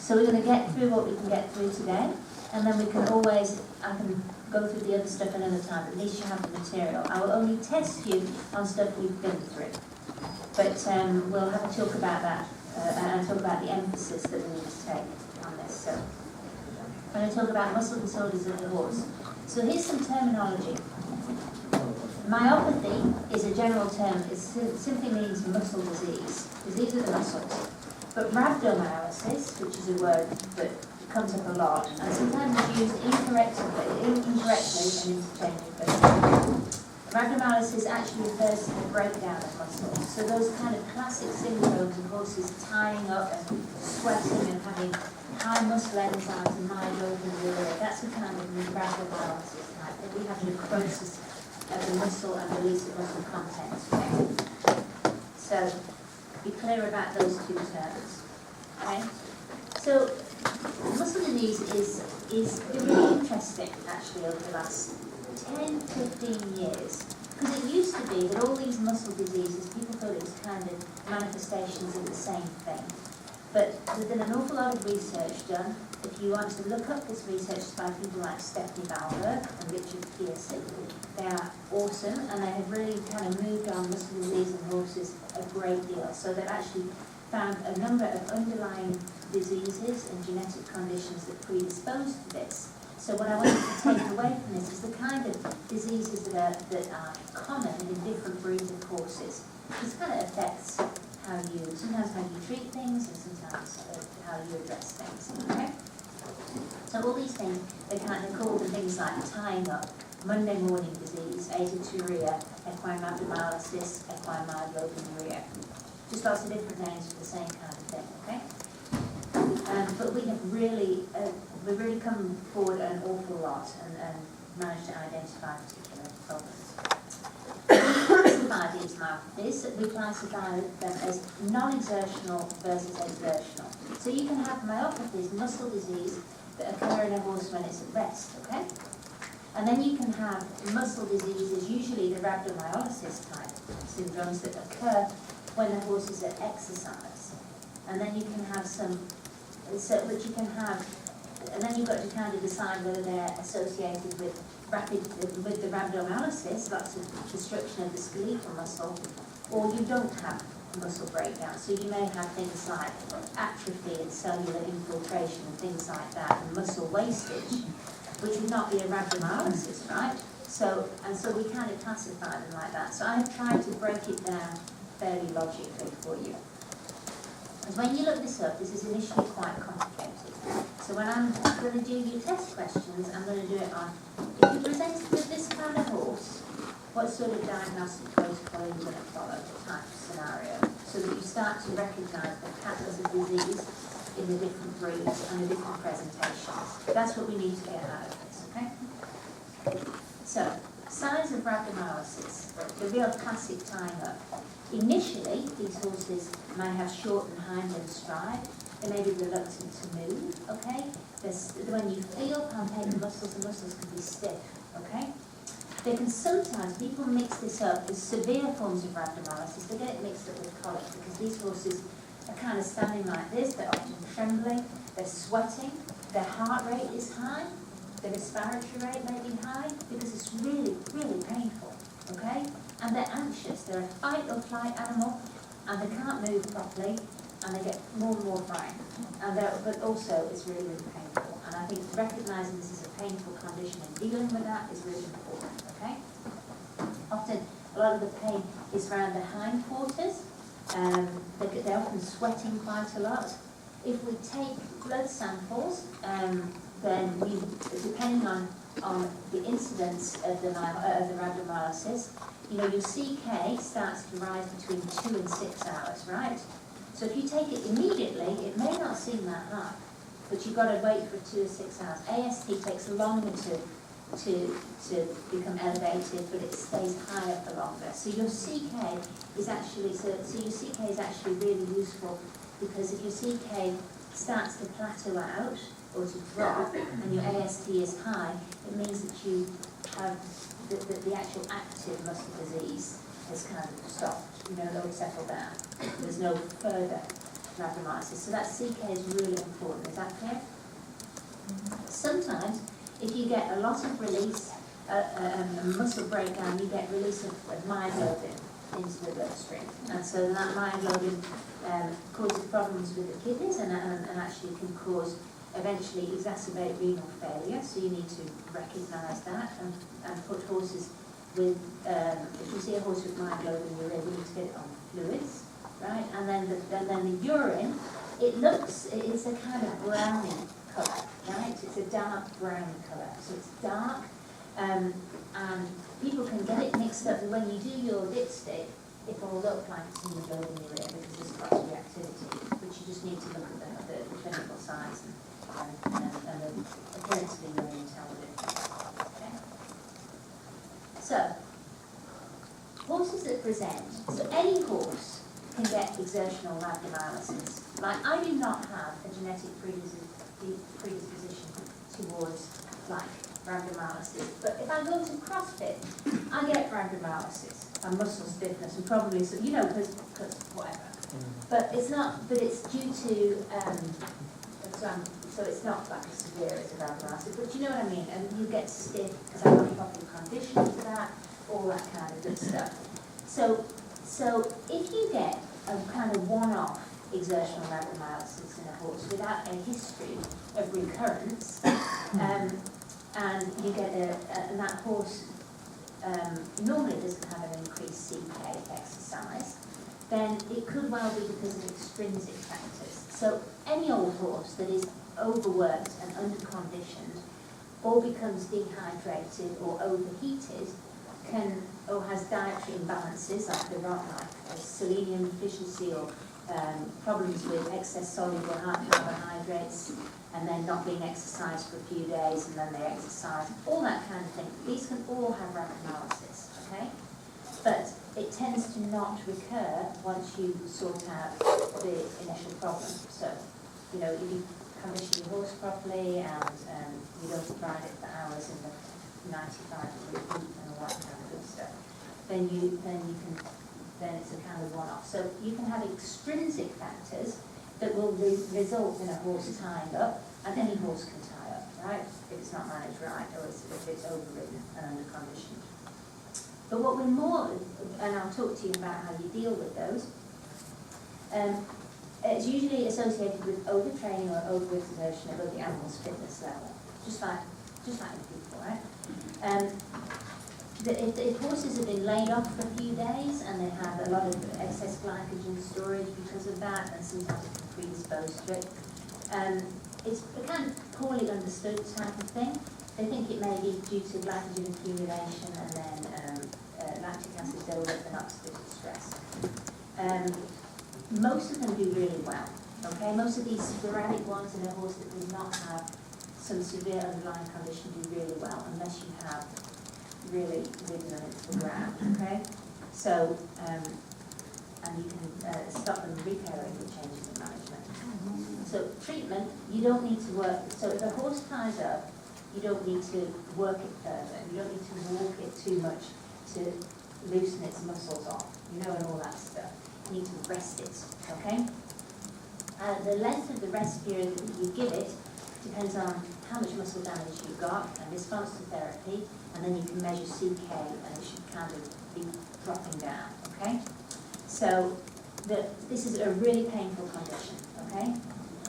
So we're going to get through what we can get through today, and then we can always, I can go through the other stuff another time. At least you have the material. I will only test you on stuff we've been through. But we'll have a talk about that, and talk about the emphasis that we need to take on this. So I'm going to talk about muscle disorders of the horse. So here's some terminology. Myopathy is a general term. It simply means muscle disease of the muscles. But rhabdomyolysis, which is a word that comes up a lot, and sometimes is used incorrectly and interchangeably. Rhabdomyolysis actually refers to the breakdown of muscles. So those kind of classic syndromes of horses tying up and sweating and having high muscle enzymes and myoglobin, that's the kind of rhabdomyolysis type. And we have necrosis of the muscle and release of muscle content. Okay? So be clear about those two terms. Okay? So muscle disease is really interesting actually over the last 10, 15 years. Because it used to be that all these muscle diseases, people thought it was kind of manifestations of the same thing. But there's been an awful lot of research done. If you want to look up this research by people like Stephanie Bauer and Richard Pearson, they are awesome, and they have really kind of moved on muscle disease in horses a great deal. So they've actually found a number of underlying diseases and genetic conditions that predispose to this. So what I want you to take away from this is the kind of diseases that are common in different breeds of horses. This kind of affects sometimes how you treat things, and sometimes how you address things. Okay? So all these things, they're called things like tying up, Monday morning disease, azoturia, equine rhabdomyolysis, equine myoglobinuria. Just lots of different names for the same kind of thing. Okay? But we have really, we've really come forward an awful lot and managed to identify particular problems. We classify them as non-exertional versus exertional. So you can have myopathies, muscle disease, that occur in a horse when it's at rest, okay? And then you can have muscle diseases, usually the rhabdomyolysis type syndromes that occur when the horse is at exercise. And then you can have and then you've got to kind of decide whether they're associated with the rhabdomyolysis, lots of destruction of the skeletal muscle, or you don't have muscle breakdown. So you may have things like atrophy and cellular infiltration and things like that, and muscle wastage, which would not be a rhabdomyolysis, right? So we kind of classify them like that. So I have tried to break it down fairly logically for you. Because when you look this up, this is initially quite complicated. So when I'm going to do your test questions, I'm going to do it on, if you're presented with this kind of horse, what sort of diagnostic protocol are you going to follow type scenario, so that you start to recognise the patterns of disease in the different breeds and the different presentations. That's what we need to get out of this, okay? So, signs of rhabdomyolysis, the real classic tying up. Initially, these horses may have shortened hind limb stride. They may be reluctant to move, okay? When you feel, palpate the muscles can be stiff, okay? They can sometimes, people mix this up with severe forms of rhabdomyolysis. They get it mixed up with colic because these horses are kind of standing like this. They're often trembling, they're sweating, their heart rate is high, their respiratory rate may be high because it's really, really painful, okay? And they're anxious. They're a fight or flight animal, and they can't move properly, and they get more and more frightened. But also, it's really, really painful. And I think recognising this as a painful condition and dealing with that is really important, okay? Often, a lot of the pain is around the hindquarters. They're often sweating quite a lot. If we take blood samples, then depending on the incidence of the rhabdomyolysis, your CK starts to rise between 2 and 6 hours, right? So if you take it immediately, it may not seem that high, but you've got to wait for 2 or 6 hours. AST takes longer to become elevated, but it stays higher for longer. So your CK is actually really useful, because if your CK starts to plateau out or to drop and your AST is high, it means that you have the actual active muscle disease has kind of stopped, it'll settle down. There's no further rhabdomyolysis. So that CK is really important. Is that clear? Sometimes, if you get a lot of release, a muscle breakdown, you get release of myoglobin into the bloodstream. And so that myoglobin causes problems with the kidneys and actually can cause, eventually exacerbate renal failure. So you need to recognise that and put horses with, if you see a horse with myoglobin urea, we need to get it on fluids, right? And then the urine, it's a kind of browny colour, right? It's a dark brown colour. So it's dark, and people can get it mixed up. When you do your dipstick, it will look like it's hemoglobin urea because there's quite a reactivity, but you just need to look at the clinical signs and the appearance of the urine and tell the difference. Okay. So, horses that present, so any horse can get exertional rhabdomyolysis. Like, I do not have a genetic predisposition towards, like, rhabdomyolysis, but if I go to CrossFit, I get rhabdomyolysis and muscle stiffness and probably some, because whatever. But it's not, but it's due to, so it's not like as severe as a rhabdomyolysis, but you know what I mean, and you get stiff because I'm not properly conditioned for that, all that kind of good stuff. So if you get a kind of one-off exertional rhabdomyolysis in a horse without a history of recurrence, and you get and that horse normally doesn't have an increased CK exercise, then it could well be because of extrinsic factors. So any old horse that is overworked and underconditioned or becomes dehydrated or overheated or has dietary imbalances like selenium deficiency or problems with excess soluble carbohydrates and then not being exercised for a few days and then they exercise, all that kind of thing. These can all have rhabdomyolysis, okay? But it tends to not recur once you sort out the initial problem. So, if you condition your horse properly and you don't ride it for hours in the 95-degree heat and all that kind of good stuff, then it's a kind of one-off. So you can have extrinsic factors that will result in a horse tying up, and any horse can tie up, right? If it's not managed right, or if it's overridden and under-conditioned. But what we're more, and I'll talk to you about how you deal with those, it's usually associated with overtraining or overexertion above the animal's fitness level, just like in people, right? If horses have been laid off for a few days and they have a lot of excess glycogen storage because of that, and sometimes it can predispose to it, it's a kind of poorly understood type of thing. They think it may be due to glycogen accumulation and then lactic acid buildup and oxidative stress. Most of them do really well. Okay, most of these sporadic ones in a horse that does not have some severe underlying condition do really well, unless you have really ridden them into the ground. Okay, so and you can stop them repairing with changes in management. So treatment, you don't need to work. So if a horse ties up, you don't need to work it further. You don't need to walk it too much to loosen its muscles off, and all that stuff. You need to rest it, okay? The length of the rest period that you give it depends on how much muscle damage you've got and response to therapy, and then you can measure CK and it should kind of be dropping down, okay? So this is a really painful condition, okay?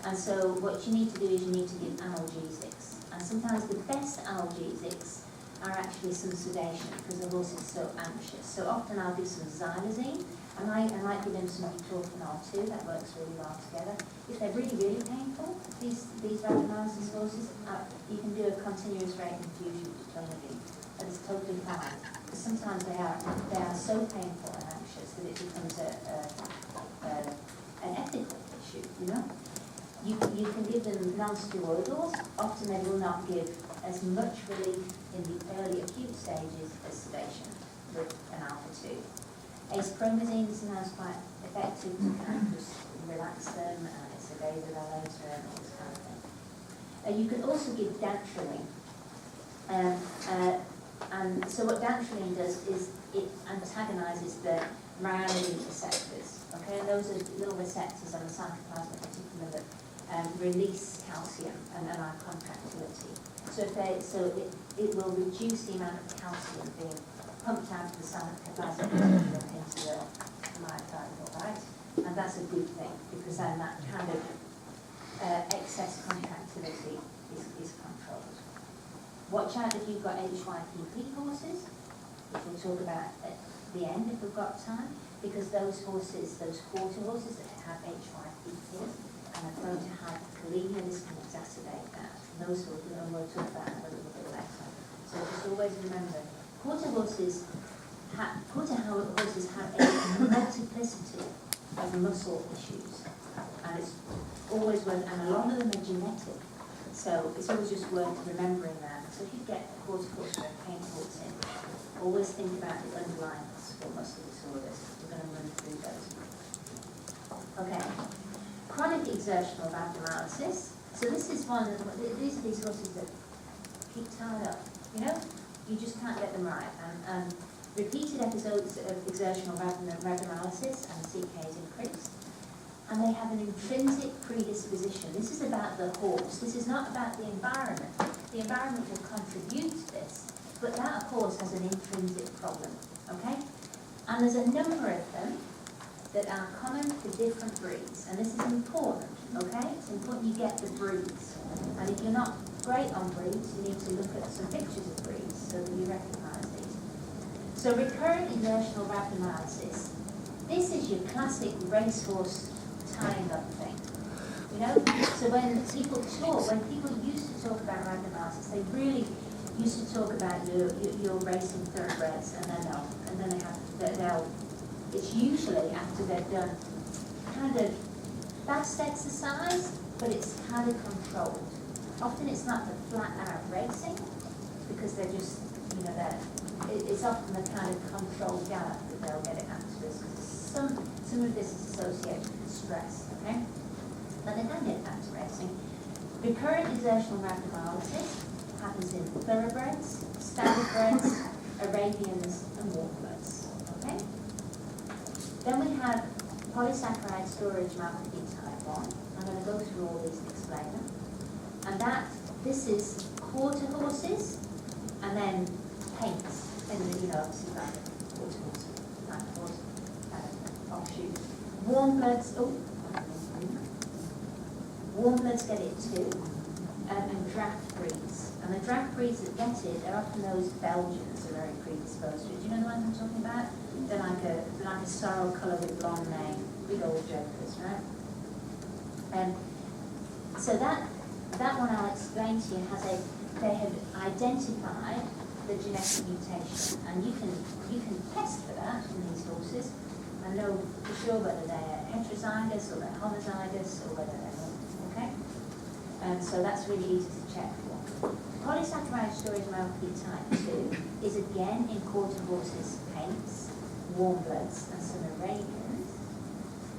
And so what you need to do is you need to give analgesics. And sometimes the best analgesics are actually some sedation because the horse is so anxious. So often I'll give some xylazine. I might give them some butorphanol too. That works really well together. If they're really, really painful, these rhabdomyolysis horses, you can do a continuous rate infusion of clonidine. And it's totally fine. Because sometimes they are so painful and anxious that it becomes an ethical issue, You can give them non-steroidals. Often they will not give as much relief in the early acute stages as sedation with an alpha-2. Acecpromazine is sometimes quite effective to kind of just relax them, and it's a vasodilator and all this kind of thing. You can also give dantrolene. And so what dantrolene does is it antagonises the myelin receptors. Okay, and those are little receptors on the cytoplasm in particular that release calcium and allow contractility. So it will reduce the amount of calcium being pumped out of the cytoplasm into the myocardial, right? And that's a good thing, because then that kind of excess contractility is controlled. Watch out if you've got HYPP horses, which we'll talk about at the end if we've got time, because those horses, those quarter horses that have HYPP and are prone to hyperkalemia, this can exacerbate that. And those we'll talk about a little bit later. So just always remember, quarter horses have a multiplicity of muscle issues, and it's always worth, and a lot of them are genetic. So it's always just worth remembering that. So if you get a quarter horse or a pain horse in, always think about the underlying muscle disorders. We're going to run through those. Okay. Chronic exertional rhabdomyolysis. So this is one of these are these horses that keep tied up. You know, you just can't get them right. And repeated episodes of exertional rhabdomyolysis and CK is increased. And they have an intrinsic predisposition. This is about the horse. This is not about the environment. The environment will contribute to this, but that horse has an intrinsic problem, okay? And there's a number of them that are common for different breeds, and this is important, okay? It's important you get the breeds. And if you're not great on breeds, you need to look at some pictures of breeds so that you recognise these. So recurrent exertional rhabdomyolysis. This is your classic racehorse tying up thing, you know? So when people used to talk about rhabdomyolysis, they really used to talk about your racing thoroughbreds, and then they'll it's usually after they've done kind of fast exercise, but it's kind of controlled. Often it's not the flat out racing, because they're just, you know, it's often the kind of controlled gallop that they'll get it afterwards. Some of this is associated with stress, okay? But they can get back to racing. Recurrent exertional rhabdomyolysis happens in thoroughbreds, standardbreds, Arabians, and warmbloods, okay? Then we have polysaccharide storage myopathy type 1. I'm going to go through all these and explain them. And this is quarter horses, and then paints, and you know, obviously like quarter horse, like horse, offshoot. Warm bloods get it too, and draft breeds. And the draft breeds that get it are often those Belgians are very predisposed to it. Do you know the ones I'm talking about? They're like a sorrel colour with blonde mane, big old jokers, right? So that one I'll explain to you they have identified the genetic mutation, and you can test for that in these horses and know for sure whether they're heterozygous or they're homozygous or whether they're not, okay? So that's really easy to check for. Polysaccharide storage myopathy type 2 is again in quarter horses, paints, warm bloods, and some Arabians.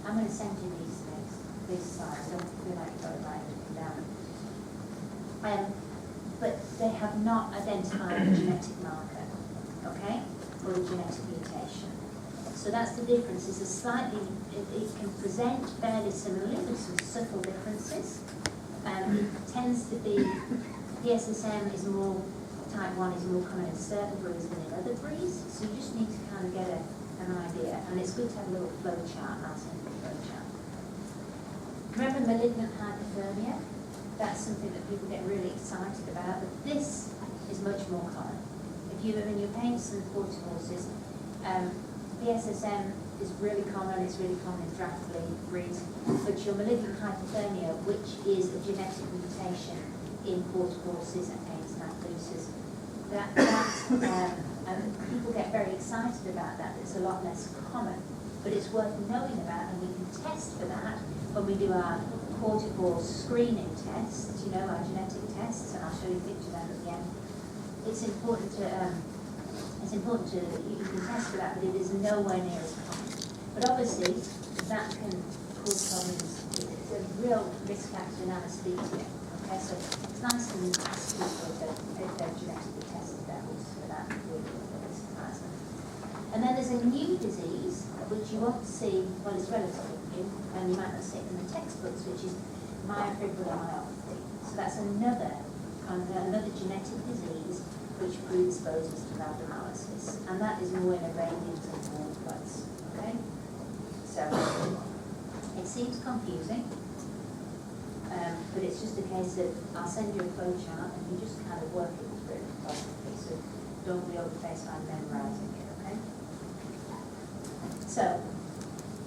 I'm going to send you these slides. Don't feel like you've got to write anything down. But they have not identified a genetic marker, okay, or a genetic mutation. So that's the difference. It's it can present fairly similarly with some subtle differences. Tends to be, PSSM is more, type 1 is more common in certain breeds than in other breeds, so you just need to kind of get an idea, and it's good to have a little flow chart. I'll send you a flow chart. Remember malignant hypothermia? That's something that people get really excited about, but this is much more common. If you live in your paints and quarter horses, PSSM is really common, it's really common in draft breeds, but your malignant hypothermia, which is a genetic mutation in quarter horses and paints and Appaloosas, people get very excited about that. It's a lot less common, but it's worth knowing about, and we can test for that when we do our quarter horse screening tests, you know, our genetic tests, and I'll show you a picture of that at the end. It's important to you can test for that, but it is nowhere near as common. But obviously, that can cause problems. It's a real risk factor in anesthesia, Okay, so it's nice and nasty if they're genetically tested levels for that really desensitizing. And then there's a new disease which you won't see, well it's relatively new, and you might not see it in the textbooks, which is myofibrillomyopathy. So that's another genetic disease which predisposes to rhabdomyolysis, and that is more in Arabians and warm bloods. Okay, so it seems confusing, but it's just a case of I'll send you a flow chart and you just kind of work it through. Okay, so don't be over-faced by memorizing it. Okay. So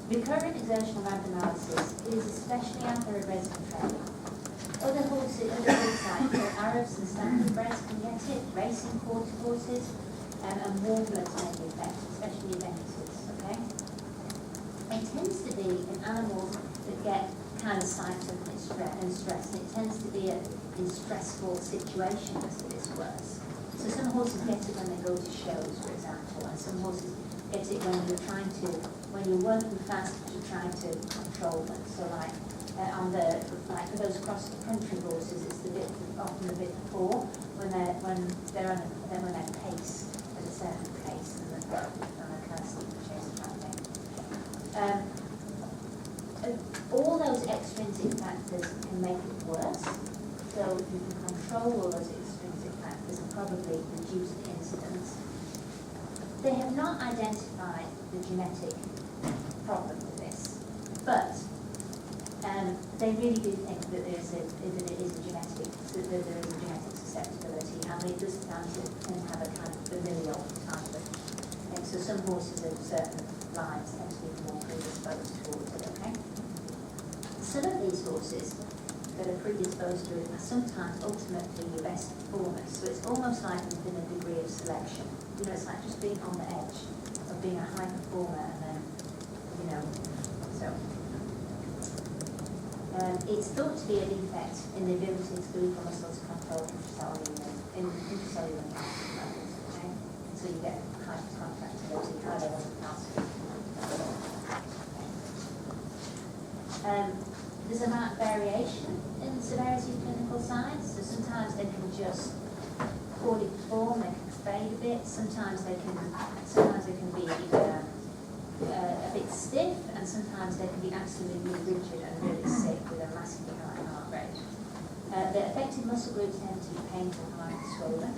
recurrent exertional rhabdomyolysis is especially after a resident training. Other horses, like Arabs and standard breds can get it, racing quarter horses, and warm bloods may be affected, especially Ventuses, okay? It tends to be in animals that get kind of psyched up and stressed. It tends to be in stressful situations that it's worse. So some horses get it when they go to shows, for example, and some horses get it when you're working fast but you're trying to control them. So like, for those cross-country horses, it's often a bit poor when they're paced at a certain pace and they're kind of steeplechase type thing. All those extrinsic factors can make it worse. So if you can control all those extrinsic factors and probably reduce the incidence. They have not identified the genetic problem with this, but they really do think that it is a genetic susceptibility, and it does can have a kind of familial type of thing. So some horses of certain lines tend to be more predisposed towards it, okay? Some of these horses that are predisposed to it are sometimes ultimately your best performers. So it's almost like there's been a degree of selection. You know, it's like just being on the edge of being a high performer, and then, so. It's thought to be a defect in the ability of skeletal muscle to control intracellular levels, okay? So you get high contractility, high levels of calcium. There's a marked variation in the severity of clinical signs. So sometimes they can just poorly perform, they can fade a bit. Sometimes they can be a bit stiff, and sometimes they can be absolutely rigid and really sick with a massively high heart rate. The affected muscle groups tend to be painful, hard, and swollen.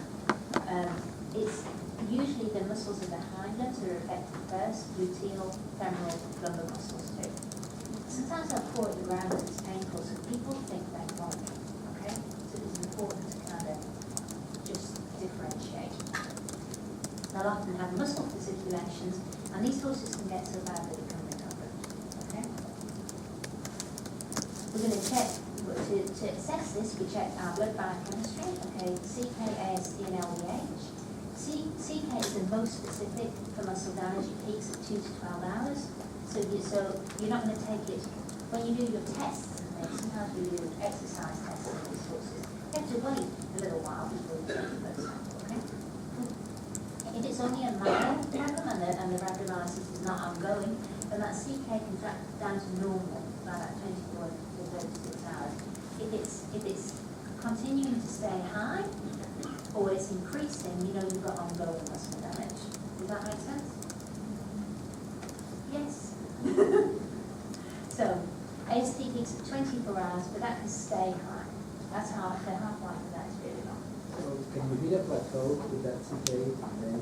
It's usually the muscles of the hind limbs that are affected first, gluteal, femoral, lumbar muscles too. Sometimes they'll paw at the ground and it's painful, so people think they're chronic, okay? So it's important to kind of just differentiate. They'll often have muscle fasciculations, and these horses can get so bad that they can recover, okay? We're going to check, to assess this, we check our blood biochemistry, okay, CK, AST, and LDH. CK is the most specific for muscle damage. It peaks at 2 to 12 hours. So you're not going to take it, when you do your tests and things, sometimes we do exercise tests on these horses. You have to wait a little while before you take the blood sample, okay? If it's only a mild problem and the rhabdomyolysis is not ongoing, then that CK can drop down to normal by about 24 to 36 hours. If it's continuing to stay high, or it's increasing, you know you've got ongoing muscle damage. Does that make sense? Yes. So, AST peaks at 24 hours, but that can stay high. That's how the half-life of that is really long. So can you hit a plateau with that CK and then?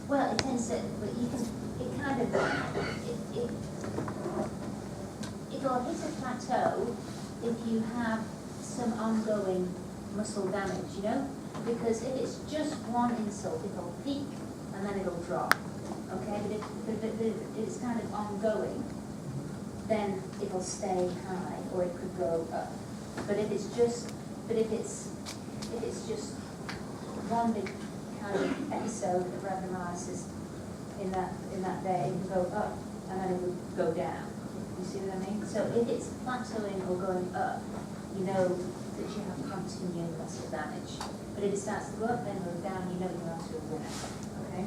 Well, it tends to, but you can, it'll hit a plateau if you have some ongoing muscle damage, you know? Because if it's just one insult, it'll peak and then it'll drop. Okay, but if it's kind of ongoing, then it'll stay high, or it could go up. But if it's just one big kind of episode of rhabdomyolysis in that day, it will go up and then it will go down. You see what I mean? So if it's plateauing or going up, you know that you have continued muscle damage. But if it starts to go up then go down, you know you're onto a winner. Okay.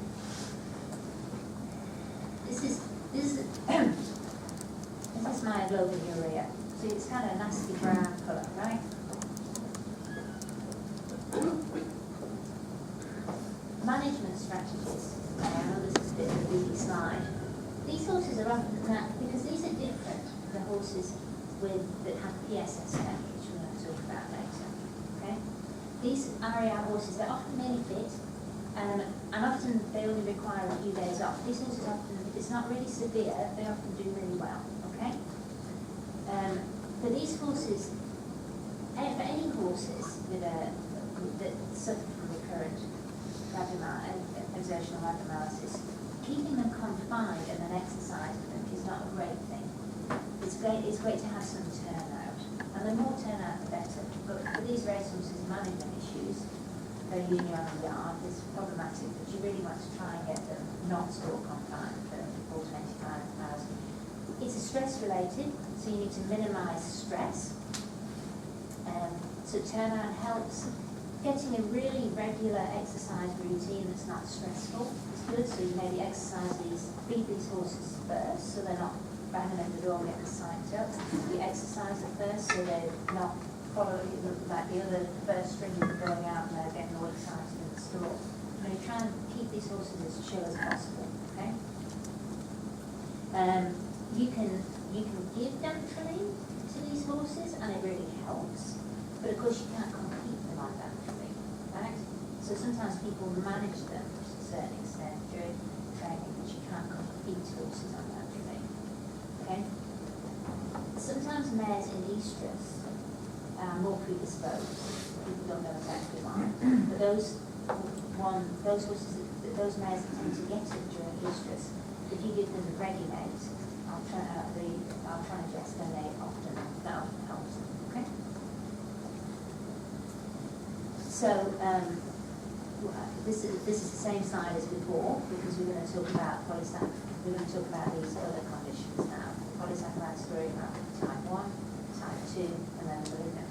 This is myoglobinuria. So it's kind of a nasty brown colour, right? slide. These horses are often, now, because these are different, the horses that have PSS tech, which we're going to talk about later, okay? These RAR horses, they're often really fit, and often they only require a few days off. These horses often, if it's not really severe, they often do really well, okay? For these horses, for any horses that suffer from recurrent exertional rhabdomyolysis, keeping them confined and then exercising them is not a great thing. It's great to have some turnout, and the more turnout the better. But for these racehorses, management issues, they're usually on the yard, it's problematic, but you really want to try and get them not store confined for 25 hours. It's a stress related, so you need to minimise stress. So turnout helps. Getting a really regular exercise routine that's not stressful is good. So you maybe feed these horses first, so they're not banging at the door and getting psyched up. You exercise them first, so they're not following like the first string of going out and they're getting all excited in the store. You try and keep these horses as chill as possible. Okay. You can give Dantrolene to these horses, and it really helps. But of course, you can't compete them on Dantrolene, right? So sometimes people manage them to a certain extent during training, but you can't compete horses on Dantrolene. Okay. Sometimes mares in estrus are more predisposed. People don't know exactly why, but those horses, those mares that tend to get it during estrus, if you give them the ready-made, I'll try and guess, then that often helps them. Okay. So this is the same slide as before, because we're going to talk about we're going to talk about these other conditions now: polysaccharide storage type 1, type 2, and then malignant